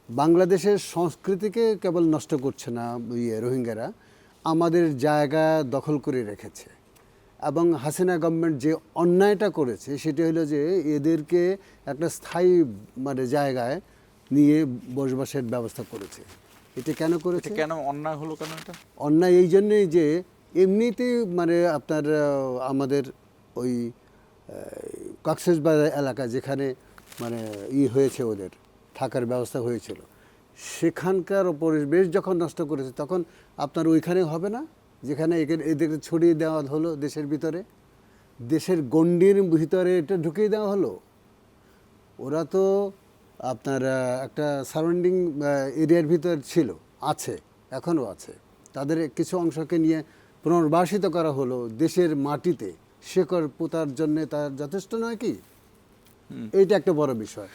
বাংলাদেশের সংস্কৃতিকে কেবল নষ্ট করছে না রোহিঙ্গারা, আমাদের জায়গা দখল করে রেখেছে। এবং হাসিনা গভর্নমেন্ট যে অন্যায়টা করেছে সেটা হলো যে এদেরকে একটা স্থায়ী জায়গায় নিয়ে বসবাসের ব্যবস্থা করেছে। এটা কেন করেছে? কেন অন্যায় হলো কেন? এটা অন্যায় এই জন্যই যে এমনিতেই আপনার আমাদের ওই কক্সবাজার এলাকা যেখানে হয়েছে, ওদের থাকার ব্যবস্থা হয়েছিল, সেখানকার পরিবেশ যখন নষ্ট করেছে তখন আপনার ওইখানে হবে না, যেখানে এদেরকে ছড়িয়ে দেওয়া হলো দেশের ভিতরে, দেশের গণ্ডির ভিতরে এটা ঢুকিয়ে দেওয়া হলো। ওরা তো আপনার একটা সারাউন্ডিং এরিয়ার ভিতর ছিল, আছে, এখনও আছে। তাদের কিছু অংশকে নিয়ে পুনর্বাসিত করা হলো দেশের মাটিতে, শেকড় পোতার জন্য তার যথেষ্ট নয় কি? এইটা একটা বড় বিষয়।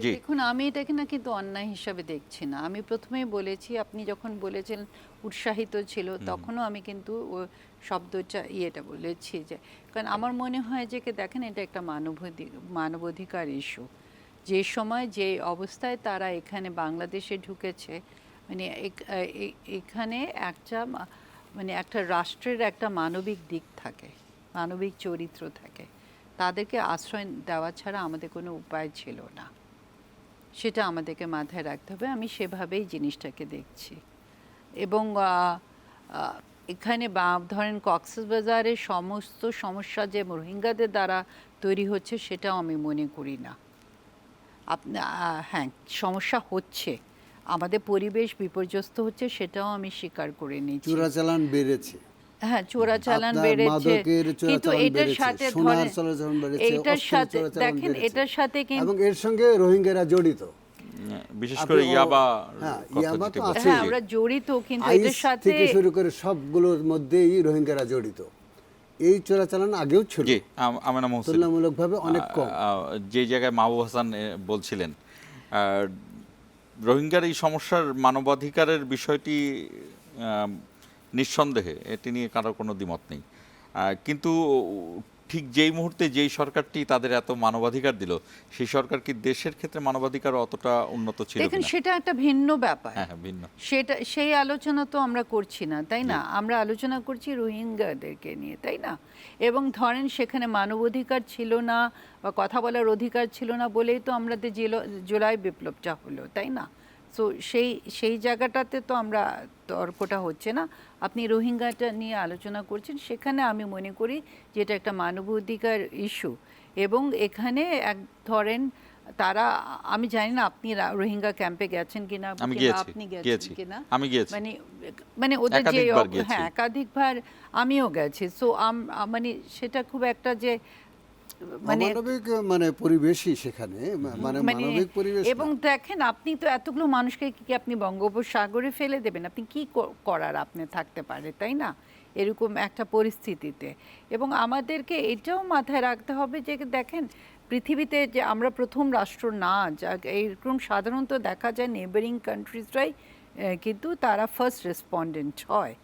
দেখুন, আমি এটাকে না কিন্তু অন্যায় হিসাবে দেখছি না। আমি প্রথমেই বলেছি, আপনি যখন বলেছেন উৎসাহিত ছিল, তখনও আমি কিন্তু শব্দটা এটা বলেছি যে, কারণ আমার মনে হয় যে দেখেন, এটা একটা মানবাধিকার ইস্যু। যে সময় যে অবস্থায় তারা এখানে বাংলাদেশে ঢুকেছে, এখানে একটা রাষ্ট্রের একটা মানবিক দিক থাকে, মানবিক চরিত্র থাকে। তাদেরকে আশ্রয় দেওয়া ছাড়া আমাদের কোনো উপায় ছিল না, সেটা আমাদেরকে মাথায় রাখতে হবে। আমি সেভাবেই জিনিসটাকে দেখছি। এবং এখানে ধরেন কক্সবাজারের সমস্ত সমস্যা যে রোহিঙ্গাদের দ্বারা তৈরি হচ্ছে সেটাও আমি মনে করি না। হ্যাঁ, সমস্যা হচ্ছে, আমাদের পরিবেশ বিপর্যস্ত হচ্ছে, সেটাও আমি স্বীকার করে নিচ্ছি। চোরাচালান বেড়েছে, হ্যাঁ, চোরাচালান বেড়েছে, কিন্তু এটার সাথে দেখেন, এটার সাথে এবং এর সঙ্গে রোহিঙ্গারা জড়িত, বিশেষ করে ইয়াবা তো আছে, হ্যাঁ, আমরা জড়িত, কিন্তু এটার সাথে থেকে শুরু করে সবগুলোর মধ্যেই রোহিঙ্গারা জড়িত। এই চোরাচালান আগেও ছিল, তুলনামূলকভাবে অনেক কম। যে জায়গায় মাহবুব হাসান বলছিলেন রোহিঙ্গার এই সমস্যার মানবাধিকারের বিষয়টি নিঃসন্দেহে এটি নিয়ে কারো কোনো দ্বিমত নেই, কিন্তু ঠিক যেই মুহূর্তে যেই সরকারটি তাদের এত মানবাধিকার দিল, সেই সরকার কি দেশের ক্ষেত্রে মানবাধিকার অতটা উন্নত ছিল? দেখেন, সেটা একটা ভিন্ন ব্যাপার। হ্যাঁ, ভিন্ন। সেই আলোচনা তো আমরা করছি না, তাই না? আমরা আলোচনা করছি রোহিঙ্গাদেরকে নিয়ে, তাই না? এবং ধরেন সেখানে মানবাধিকার ছিল না বা কথা বলার অধিকার ছিল না বলেই তো আমাদের জুলাই বিপ্লবটা হলো, তাই না? সো সেই জায়গাটাতে তো আমরা তর্কটা হচ্ছে না। আপনি রোহিঙ্গাটা নিয়ে আলোচনা করছেন, সেখানে আমি মনে করি যে এটা একটা মানবাধিকার ইস্যু। এবং এখানে ধরেন তারা, আমি জানি না আপনি রোহিঙ্গা ক্যাম্পে গেছেন কিনা, আপনি গেছেন কিনা, মানে ওদের যে, হ্যাঁ, একাধিকবার আমিও গেছি। সো সেটা খুব একটা যে পরিবেশই সেখানে মানবিক পরিবেশ। এবং দেখেন, আপনি তো এতগুলো মানুষকে কি আপনি বঙ্গোপসাগরে ফেলে দেবেন? আপনি কি করার আপনি থাকতে পারে, তাই না, এরকম একটা পরিস্থিতিতে? এবং আমাদেরকে এটাও মাথায় রাখতে হবে যে দেখেন, পৃথিবীতে যে আমরা প্রথম রাষ্ট্র না, যা এরকম সাধারণত দেখা যায় নেবারিং কান্ট্রিজরাই কিন্তু তারা ফার্স্ট রেসপন্ডেন্ট হয়।